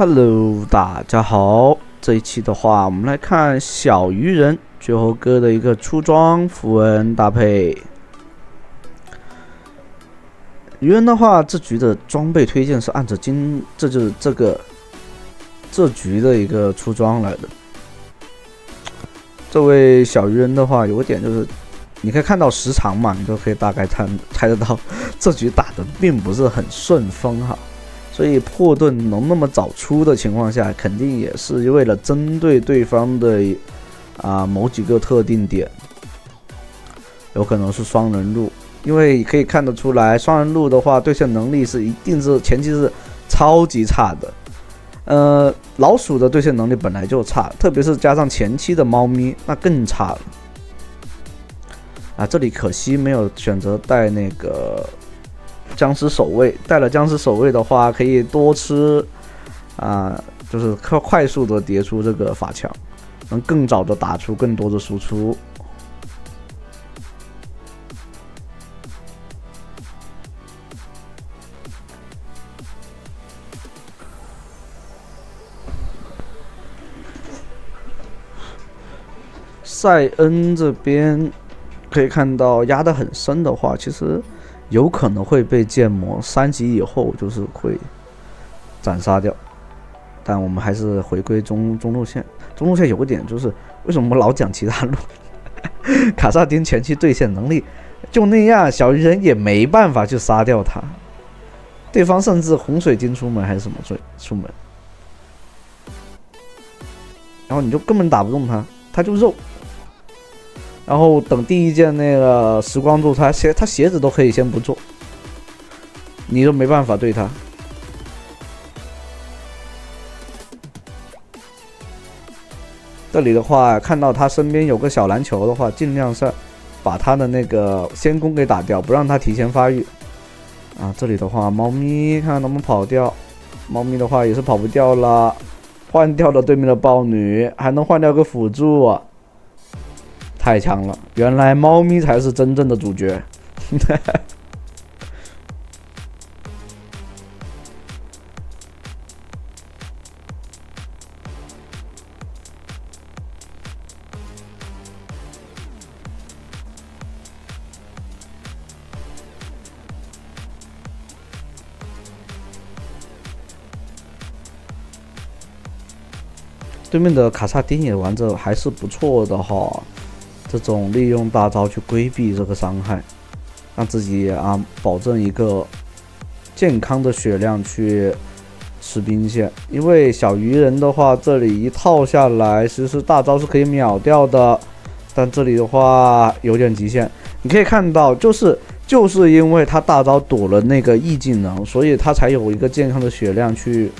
Hello， 大家好。这一期的话，我们来看小鱼人绝猴哥的一个出装符文搭配。鱼人的话，这局的装备推荐是按照这就是这局的一个出装来的。这位小鱼人的话，有个点就是，你可以看到时长嘛，你就可以大概猜得到，这局打的并不是很顺风哈。所以破盾能那么早出的情况下，肯定也是为了针对对方的某几个特定点，有可能是双人路，因为可以看得出来，双人路的话，对线能力是一定是前期是超级差的。老鼠的对线能力本来就差，特别是加上前期的猫咪，那更差了。这里可惜没有选择带那个僵尸守卫，带了僵尸守卫的话，可以多吃就是快速的叠出这个法强，能更早的打出更多的输出。塞恩这边可以看到压得很深的话，其实有可能会被剑魔3级以后就是会斩杀掉，但我们还是回归中路线。中路线有个点就是，为什么老讲其他路？卡萨丁前期对线能力就那样，小鱼人也没办法去杀掉他。对方甚至洪水晶出门还是什么出门，然后你就根本打不动他，他就肉。然后等第一件那个时光柱，他鞋子都可以先不做，你都没办法对他。这里的话，看到他身边有个小篮球的话，尽量是把他的那个先攻给打掉，不让他提前发育。这里的话，猫咪看看能不能跑掉，猫咪的话也是跑不掉了，换掉了对面的豹女，还能换掉个辅助啊。太强了！原来猫咪才是真正的主角。对面的卡萨丁也玩着还是不错的哈。这种利用大招去规避这个伤害，让自己保证一个健康的血量去吃兵线。因为小鱼人的话，这里一套下来，其实大招是可以秒掉的，但这里的话有点极限。你可以看到，就是因为他大招躲了那个 E 技能，所以他才有一个健康的血量去，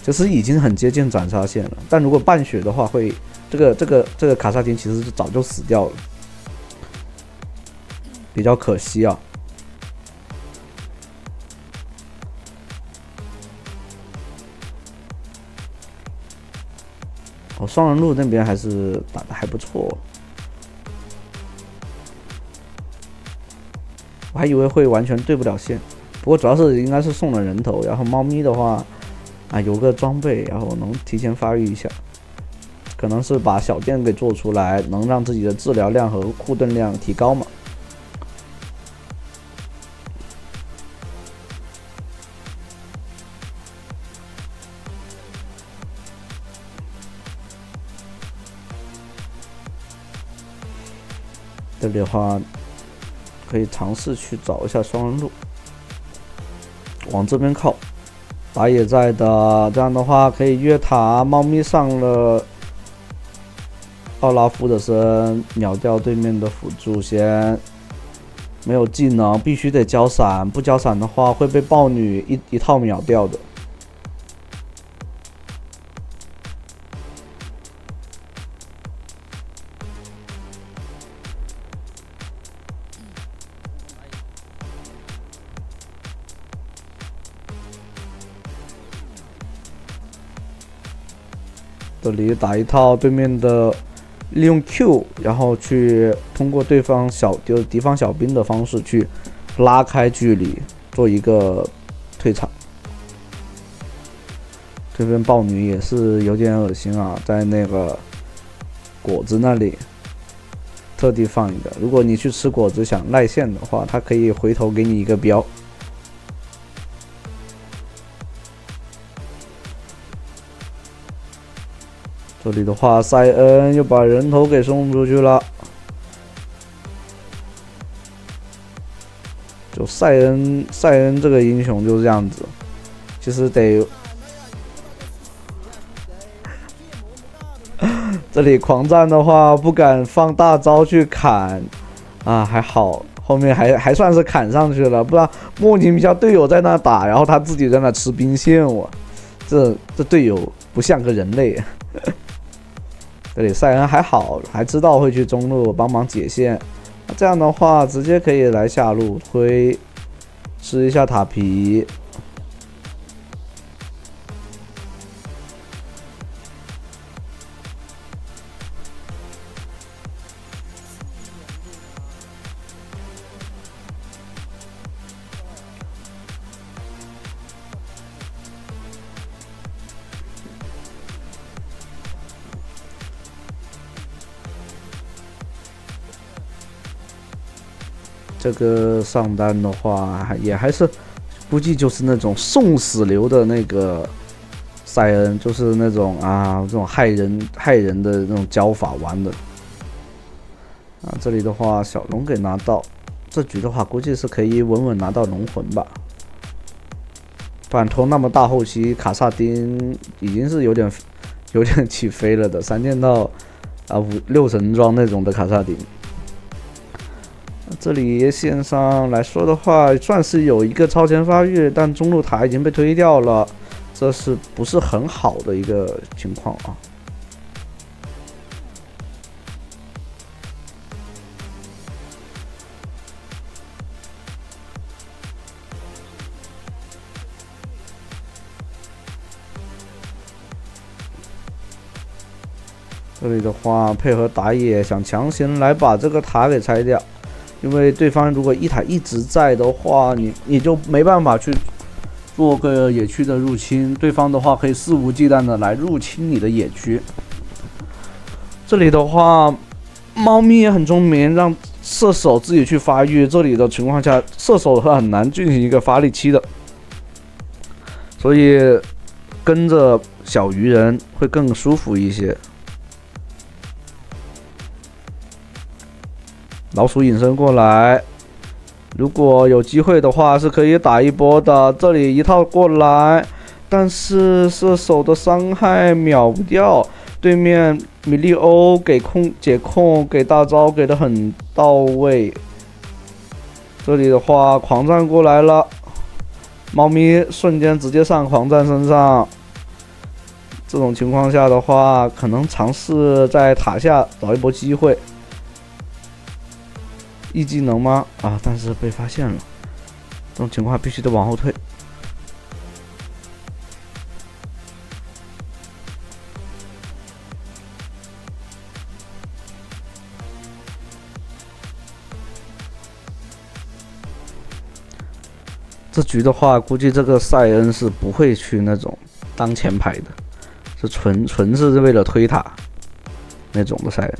其实已经很接近斩杀线了。但如果半血的话，会。这个卡萨丁其实早就死掉了，比较可惜啊。双人路那边还是打得还不错，我还以为会完全对不了线，不过主要是应该是送了人头，然后猫咪的话有个装备，然后能提前发育一下。可能是把小店给做出来，能让自己的治疗量和护盾量提高嘛。这里的话，可以尝试去找一下双人路，往这边靠。打野在的，这样的话可以越塔，猫咪上了。奥拉夫的身秒掉对面的辅助先，没有技能必须得交闪，不交闪的话会被豹女一套秒掉的。这里打一套对面的。利用 Q， 然后去通过敌方小兵的方式去拉开距离，做一个退这边豹女也是有点恶心啊，在那个果子那里特地放一个，如果你去吃果子想赖线的话，它可以回头给你一个标。这里的话，塞恩又把人头给送出去了。就塞恩这个英雄就是这样子，其实得这里狂战的话不敢放大招去砍啊，还好后面还算是砍上去了，不然莫名其妙队友在那打，然后他自己在那吃兵线，我这队友不像个人类。这里塞恩还好，还知道会去中路帮忙解线，那这样的话直接可以来下路推，吃一下塔皮。这个上单的话，也还是估计就是那种送死流的那个塞恩，就是那种这种害人的那种教法玩的啊。这里的话，小龙给拿到，这局的话估计是可以稳稳拿到龙魂吧。不然拖那么大后期，卡萨丁已经是有点起飞了的，3件到6神装那种的卡萨丁。这里线上来说的话，算是有一个超前发育，但中路塔已经被推掉了，这是不是很好的一个情况啊？这里的话，配合打野想强行来把这个塔给拆掉。因为对方如果一塔一直在的话，你就没办法去做个野区的入侵，对方的话可以肆无忌惮的来入侵你的野区。这里的话，猫咪也很聪明，让射手自己去发育。这里的情况下，射手是很难进行一个发力期的，所以跟着小鱼人会更舒服一些。老鼠隐身过来，如果有机会的话是可以打一波的。这里一套过来，但是射手的伤害秒不掉。对面米利欧给解控，给大招给的很到位。这里的话狂战过来了，猫咪瞬间直接上狂战身上。这种情况下的话，可能尝试在塔下找一波机会。E技能吗？但是被发现了，这种情况必须得往后退。这局的话，估计这个塞恩是不会去那种当前排的，是纯是为了推塔那种的塞恩。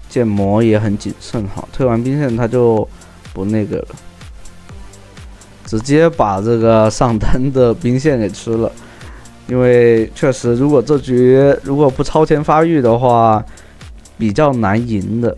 剑魔也很谨慎哈，推完兵线他就不那个了，直接把这个上单的兵线给吃了。因为确实，如果这局如果不超前发育的话，比较难赢的。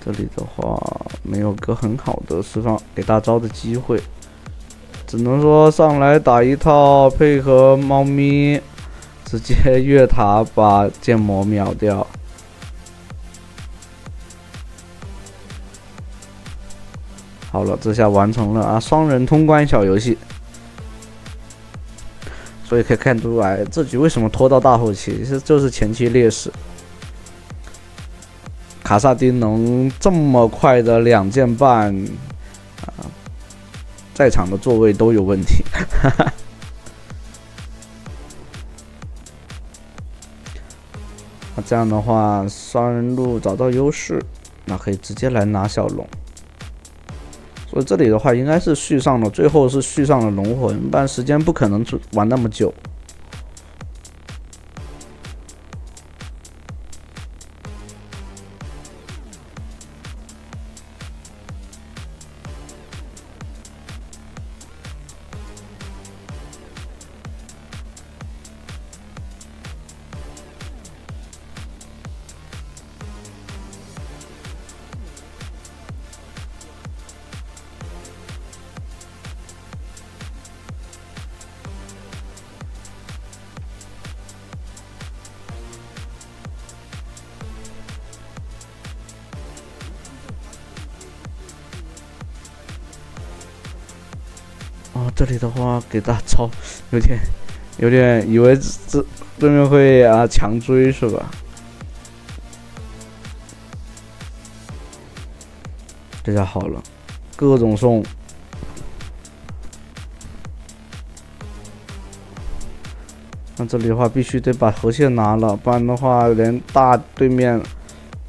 这里的话没有个很好的释放给大招的机会，只能说上来打一套，配合猫咪直接越塔把剑魔秒掉。好了，这下完成了啊，双人通关小游戏。所以可以看出来，这局为什么拖到大后期，其实就是前期劣势。卡萨丁能这么快的2件半，在场的座位都有问题。那这样的话，双人路找到优势，那可以直接来拿小龙。所以这里的话，应该是续上了，最后是续上了龙魂，不然时间不可能玩那么久。这里的话给大招，有点以为这对面会强追是吧？这下好了，各种送。那这里的话必须得把河蟹拿了，不然的话连大对面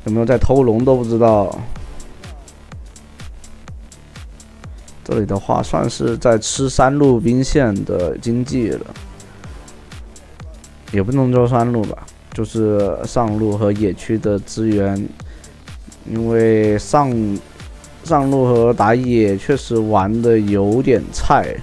有没有在偷龙都不知道。这里的话算是在吃3路兵线的经济了，也不能说3路吧，就是上路和野区的资源，因为上路和打野确实玩的有点菜。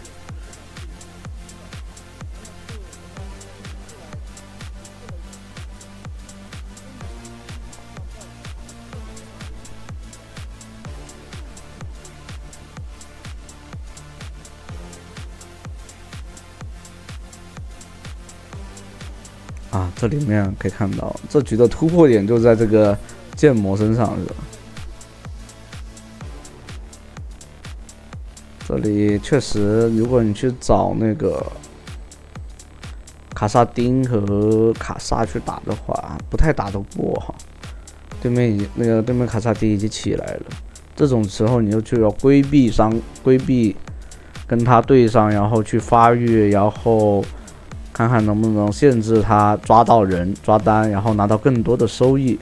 这里面可以看到，这局的突破点就在这个剑魔身上，是吧？这里确实，如果你去找那个卡萨丁和卡萨去打的话，不太打得过哈。对面卡萨丁已经起来了，这种时候你就要规避跟他对上，然后去发育，然后看看能不能限制他抓到人、抓单，然后拿到更多的收益。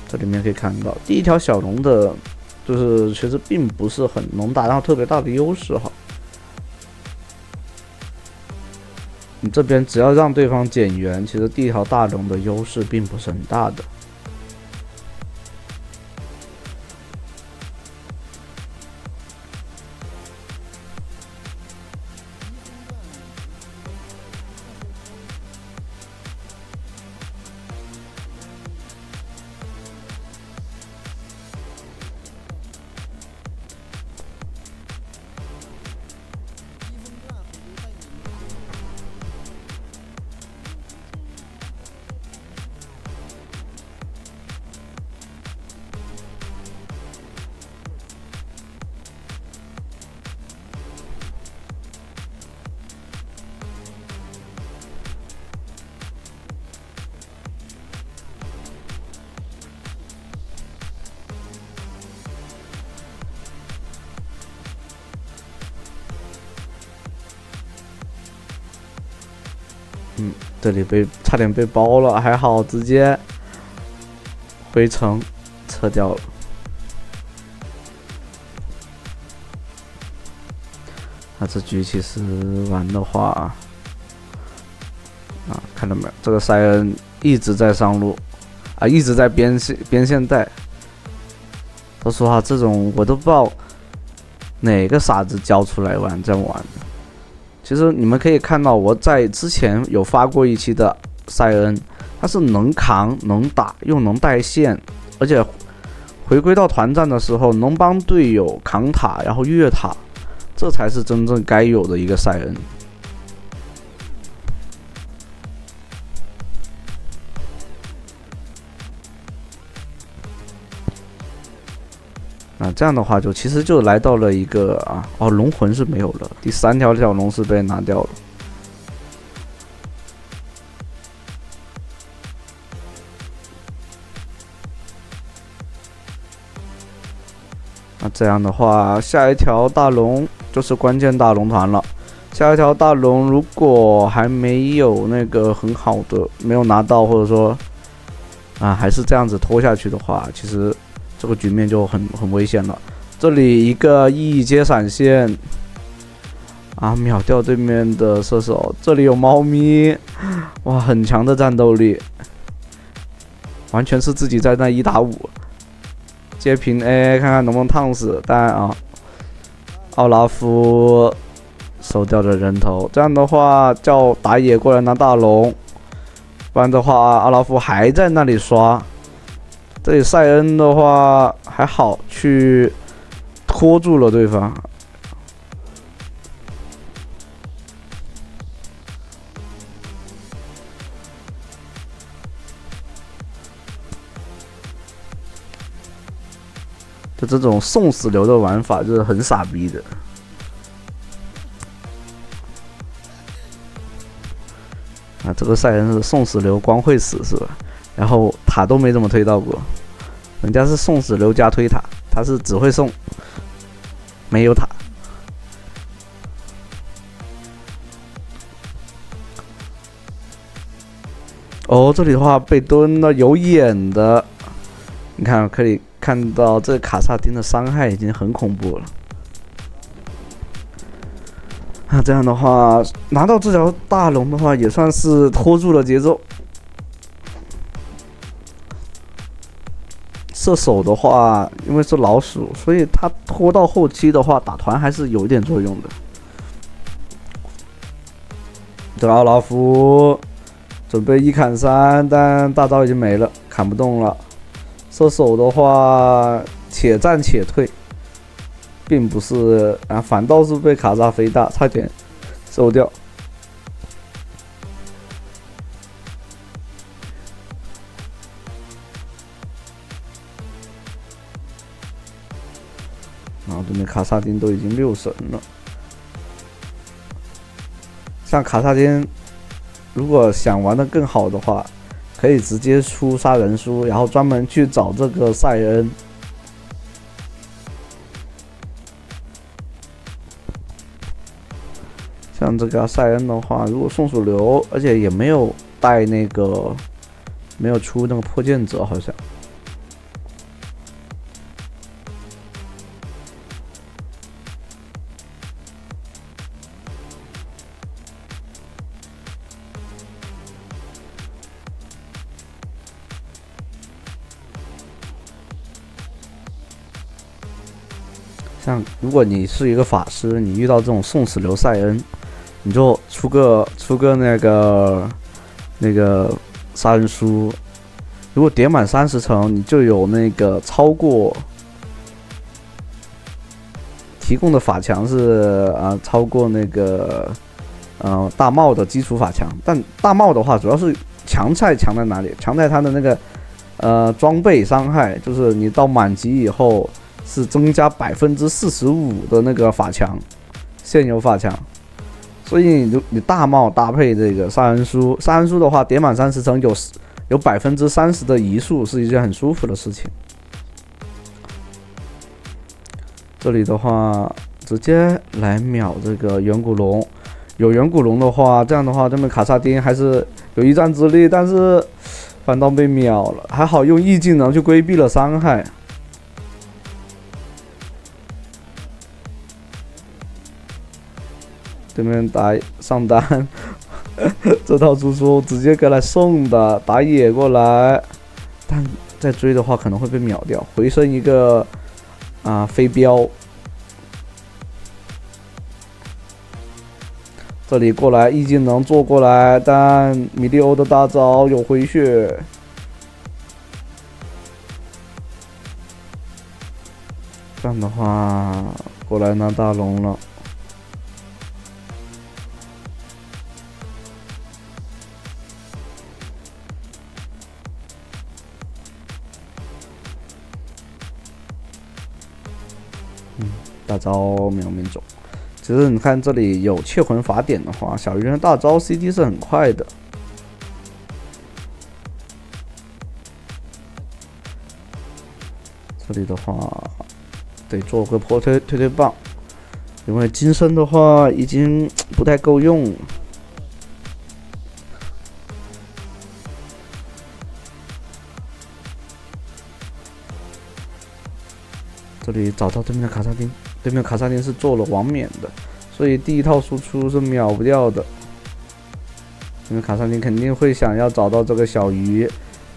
这里面可以看到，第一条小龙的，就是其实并不是能打到特别大的优势哈。你这边只要让对方减员，其实第一条大龙的优势并不是很大的。这里差点被包了，还好直接回城撤掉了。那这局其实玩的话，看到没有？这个塞恩一直在上路，一直在边线带。说实话，这种我都不知道哪个傻子教出来这样玩的。其实你们可以看到，我在之前有发过一期的塞恩，他是能扛、能打又能带线，而且回归到团战的时候能帮队友扛塔，然后越塔，这才是真正该有的一个塞恩。这样的话其实就来到了一个龙魂是没有了，第3条小龙是被拿掉了。这样的话，下一条大龙就是关键大龙团了。下一条大龙如果还没有那个很好的没有拿到，或者说还是这样子拖下去的话，其实这个局面就很危险了。这里一个E接闪现秒掉对面的射手。这里有猫咪，哇，很强的战斗力，完全是自己在那1打5。接平 A 看看能不能烫死，但奥拉夫收掉了人头。这样的话叫打野过来拿大龙，不然的话奥拉夫还在那里刷。这里塞恩的话还好，去拖住了对方。就这种送死流的玩法就是很傻逼的。这个塞恩是送死流光会死是吧？然后塔都没怎么推到过，人家是送死流加推塔，他是只会送，没有塔。这里的话被蹲了，有眼的，你看可以看到这卡萨丁的伤害已经很恐怖了。这样的话拿到这条大龙的话也算是拖住了节奏。射手的话因为是老鼠，所以他拖到后期的话打团还是有一点作用的。这奥拉夫准备1砍3，但大招已经没了，砍不动了。射手的话且战且退，并不是反倒是被卡萨飞大差点收掉。然后对面卡萨丁都已经6神了。像卡萨丁如果想玩得更好的话，可以直接出杀人书，然后专门去找这个塞恩。像这个塞恩的话，如果送属流，而且也没有带那个，没有出那个破剑者，好像。像如果你是一个法师，你遇到这种送死流塞恩，你就出个那个杀人书。如果叠满30层，你就有那个超过提供的法强是超过那个大帽的基础法强。但大帽的话，主要是强在哪里？强在它的那个装备伤害，就是你到满级以后。是增加45%的那个法强，现有法强，所以你大帽搭配这个杀人书的话，叠满30层有30%的移速，是一件很舒服的事情。这里的话，直接来秒这个远古龙，有远古龙的话，这样的话，这边卡萨丁还是有一战之力，但是反倒被秒了，还好用 E 技能去规避了伤害。对面打上单，这套输出直接给来送的，打野过来，但再追的话可能会被秒掉，回身一个飞镖。这里过来 E 技能做过来，但米利欧的大招有回血。这样的话，过来拿大龙了。大招秒命中。其实你看这里有窃魂法典的话，小鱼人大招 CD 是很快的。这里的话得做个破推棒，因为金身的话已经不太够用。这里找到对面的卡萨丁，对面卡萨丁是做了王冕的，所以第一套输出是秒不掉的。因为卡萨丁肯定会想要找到这个小鱼，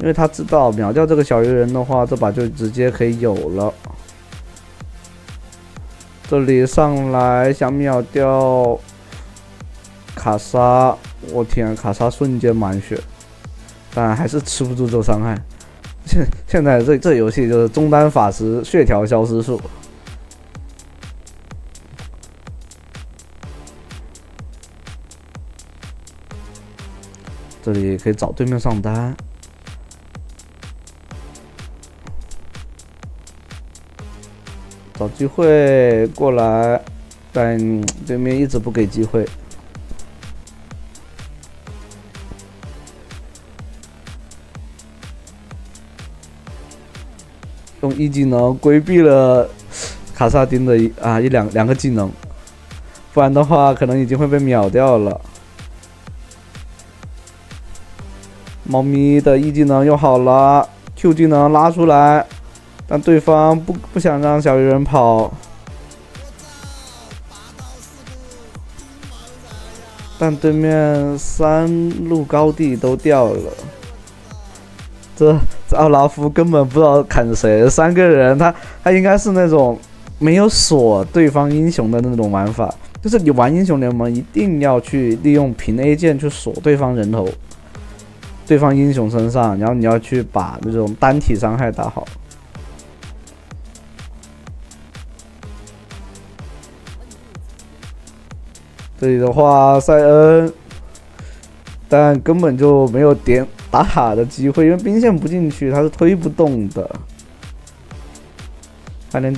因为他知道秒掉这个小鱼人的话，这把就直接可以有了。这里上来想秒掉卡莎，我天，卡莎瞬间满血，但还是吃不住这个伤害。现在这游戏就是中单法师血条消失术。这里可以找对面上单，找机会过来，但对面一直不给机会。用一技能规避了卡萨丁的两个技能，不然的话可能已经会被秒掉了。猫咪的一技能用好了 ，Q 技能拉出来，但对方不想让小鱼人跑，但对面3路高地都掉了。这奥拉夫根本不知道砍谁，3个人他应该是那种没有锁对方英雄的那种玩法，就是你玩英雄联盟一定要去利用平 A 键去锁对方人头，对方英雄身上，然后你要去把那种单体伤害打好。这里的话，塞恩，但根本就没有点打塔的机会，因为兵线不进去，他是推不动的。他连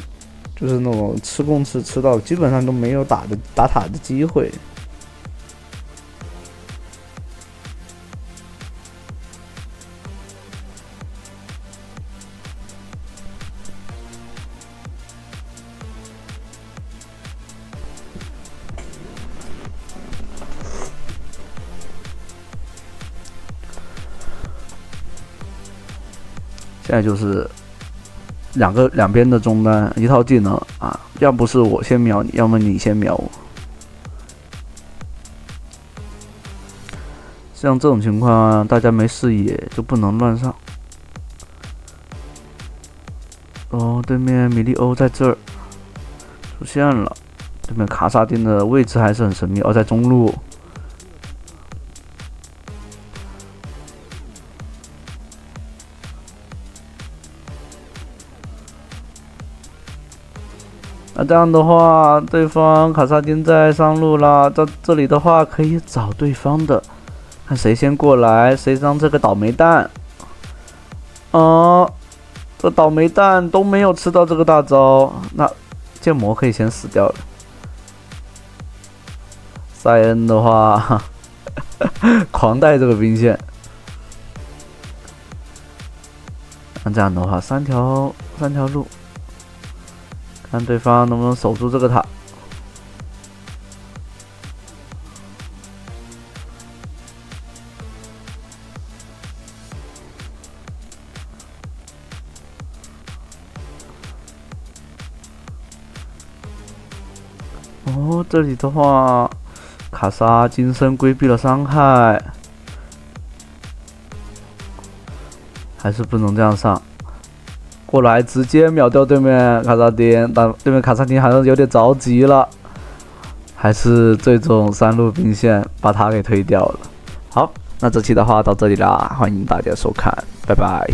就是那种吃供吃到，基本上都没有打塔的机会。现在就是两边的中单一套技能啊，要不是我先秒你，要么你先秒我。像这种情况，大家没视野就不能乱上。哦，对面米利欧在这儿出现了，对面卡萨丁的位置还是很神秘，在中路。那这样的话，对方卡萨丁在上路啦，这里的话可以找对方的，看谁先过来，谁让这个倒霉蛋。这倒霉蛋都没有吃到这个大招，那剑魔可以先死掉了。塞恩的话，狂带这个兵线。那这样的话，三条路。看对方能不能守住这个塔。哦，这里的话，卡莎金身规避了伤害，还是不能这样上。过来直接秒掉对面卡萨丁，但对面卡萨丁好像有点着急了，还是最终三路兵线把他给推掉了。好，那这期的话到这里啦，欢迎大家收看，拜拜。